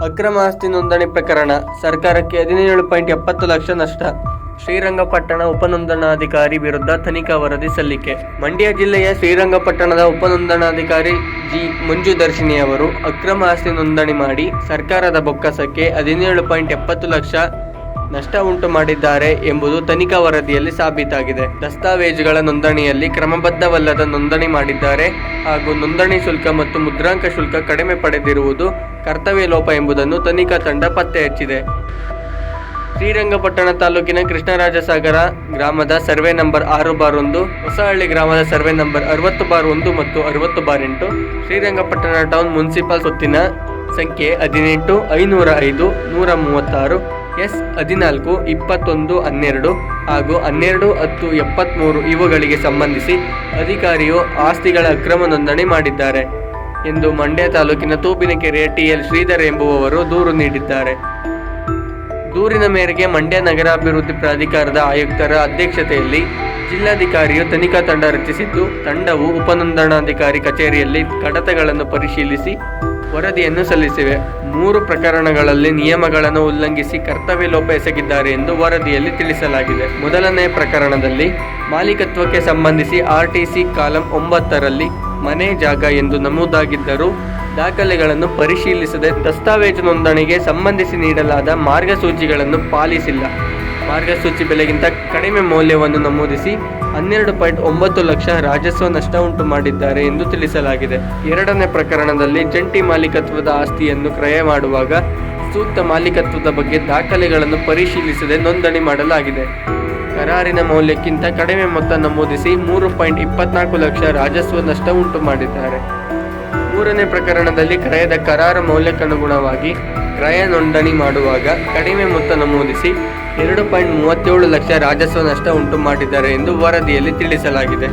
ಅಕ್ರಮ ಆಸ್ತಿ ನೋಂದಣಿ ಪ್ರಕರಣ ಸರ್ಕಾರಕ್ಕೆ 17.70 ಲಕ್ಷ ನಷ್ಟ. ಶ್ರೀರಂಗಪಟ್ಟಣ ಉಪನೋಂದಣಾಧಿಕಾರಿ ವಿರುದ್ಧ ತನಿಖಾ ವರದಿ ಸಲ್ಲಿಕೆ. ಮಂಡ್ಯ ಜಿಲ್ಲೆಯ ಶ್ರೀರಂಗಪಟ್ಟಣದ ಉಪನೋಂದಣಾಧಿಕಾರಿ ಜಿ ಮಂಜುದರ್ಶಿನಿ ಅವರು ಅಕ್ರಮ ಆಸ್ತಿ ನೋಂದಣಿ ಮಾಡಿ ಸರ್ಕಾರದ ಬೊಕ್ಕಸಕ್ಕೆ 17.70 ಲಕ್ಷ ನಷ್ಟ ಉಂಟು ಮಾಡಿದ್ದಾರೆ ಎಂಬುದು ತನಿಖಾ ವರದಿಯಲ್ಲಿ ಸಾಬೀತಾಗಿದೆ. ದಸ್ತಾವೇಜುಗಳ ನೋಂದಣಿಯಲ್ಲಿ ಕ್ರಮಬದ್ಧವಲ್ಲದ ನೋಂದಣಿ ಮಾಡಿದ್ದಾರೆ ಹಾಗೂ ನೋಂದಣಿ ಶುಲ್ಕ ಮತ್ತು ಮುದ್ರಾಂಕ ಶುಲ್ಕ ಕಡಿಮೆ ಪಡೆದಿರುವುದು ಕರ್ತವ್ಯ ಲೋಪ ಎಂಬುದನ್ನು ತನಿಖಾ ತಂಡ ಪತ್ತೆ ಹಚ್ಚಿದೆ. ಶ್ರೀರಂಗಪಟ್ಟಣ ತಾಲೂಕಿನ ಕೃಷ್ಣರಾಜಸಾಗರ ಗ್ರಾಮದ ಸರ್ವೆ ನಂಬರ್ 6/1, ಹೊಸಹಳ್ಳಿ ಗ್ರಾಮದ ಸರ್ವೆ ನಂಬರ್ 60/1 ಮತ್ತು 60/8, ಶ್ರೀರಂಗಪಟ್ಟಣ ಟೌನ್ ಮುನ್ಸಿಪಲ್ ಸ್ವತ್ತಿನ ಸಂಖ್ಯೆ 18, 505, 136, S14, 21, 12 ಹಾಗೂ 12, 10, 73 ಇವುಗಳಿಗೆ ಸಂಬಂಧಿಸಿ ಅಧಿಕಾರಿಯು ಆಸ್ತಿಗಳ ಅಕ್ರಮ ನೋಂದಣಿ ಮಾಡಿದ್ದಾರೆ ಎಂದು ಮಂಡ್ಯ ತಾಲೂಕಿನ ತೂಬಿನಕೆರೆಯ TL ಶ್ರೀಧರ್ ಎಂಬುವವರು ದೂರು ನೀಡಿದ್ದಾರೆ. ದೂರಿನ ಮೇರೆಗೆ ಮಂಡ್ಯ ನಗರಾಭಿವೃದ್ಧಿ ಪ್ರಾಧಿಕಾರದ ಆಯುಕ್ತರ ಅಧ್ಯಕ್ಷತೆಯಲ್ಲಿ ಜಿಲ್ಲಾಧಿಕಾರಿಯು ತನಿಖಾ ತಂಡ ರಚಿಸಿದ್ದು, ತಂಡವು ಉಪನೋಂದಣಾಧಿಕಾರಿ ಕಚೇರಿಯಲ್ಲಿ ಕಡತಗಳನ್ನು ಪರಿಶೀಲಿಸಿ ವರದಿಯನ್ನು ಸಲ್ಲಿಸಿವೆ. 3 ಪ್ರಕರಣಗಳಲ್ಲಿ ನಿಯಮಗಳನ್ನು ಉಲ್ಲಂಘಿಸಿ ಕರ್ತವ್ಯ ಲೋಪ ಎಸಗಿದ್ದಾರೆ ಎಂದು ವರದಿಯಲ್ಲಿ ತಿಳಿಸಲಾಗಿದೆ. ಮೊದಲನೇ ಪ್ರಕರಣದಲ್ಲಿ ಮಾಲೀಕತ್ವಕ್ಕೆ ಸಂಬಂಧಿಸಿ RTC ಕಾಲಂ 9ರಲ್ಲಿ ಮನೆ ಜಾಗ ಎಂದು ನಮೂದಾಗಿದ್ದರೂ ದಾಖಲೆಗಳನ್ನು ಪರಿಶೀಲಿಸದೆ ದಸ್ತಾವೇಜು ನೋಂದಣಿಗೆ ಸಂಬಂಧಿಸಿ ನೀಡಲಾದ ಮಾರ್ಗಸೂಚಿಗಳನ್ನು ಪಾಲಿಸಿಲ್ಲ. ಮಾರ್ಗಸೂಚಿ ಬೆಲೆಗಿಂತ ಕಡಿಮೆ ಮೌಲ್ಯವನ್ನು ನಮೂದಿಸಿ 12.9 ಲಕ್ಷ ರಾಜಸ್ವ ನಷ್ಟ ಉಂಟು ಮಾಡಿದ್ದಾರೆ ಎಂದು ತಿಳಿಸಲಾಗಿದೆ. ಎರಡನೇ ಪ್ರಕರಣದಲ್ಲಿ ಜಂಟಿ ಮಾಲೀಕತ್ವದ ಆಸ್ತಿಯನ್ನು ಕ್ರಯ ಮಾಡುವಾಗ ಸೂಕ್ತ ಮಾಲೀಕತ್ವದ ಬಗ್ಗೆ ದಾಖಲೆಗಳನ್ನು ಪರಿಶೀಲಿಸದೆ ನೋಂದಣಿ ಮಾಡಲಾಗಿದೆ. ಕರಾರಿನ ಮೌಲ್ಯಕ್ಕಿಂತ ಕಡಿಮೆ ಮೊತ್ತ ನಮೂದಿಸಿ 3.24 ಲಕ್ಷ ರಾಜಸ್ವ ನಷ್ಟ ಉಂಟು ಮಾಡಿದ್ದಾರೆ. ಮೂರನೇ ಪ್ರಕರಣದಲ್ಲಿ ಕ್ರಯದ ಕರಾರು ಮೌಲ್ಯಕ್ಕನುಗುಣವಾಗಿ ಕ್ರಯ ನೋಂದಣಿ ಮಾಡುವಾಗ ಕಡಿಮೆ ಮೊತ್ತ ನಮೂದಿಸಿ 2.37 ಲಕ್ಷ ರಾಜಸ್ವ ನಷ್ಟ ಉಂಟು ಮಾಡಿದ್ದಾರೆ ಎಂದು ವರದಿಯಲ್ಲಿ ತಿಳಿಸಲಾಗಿದೆ.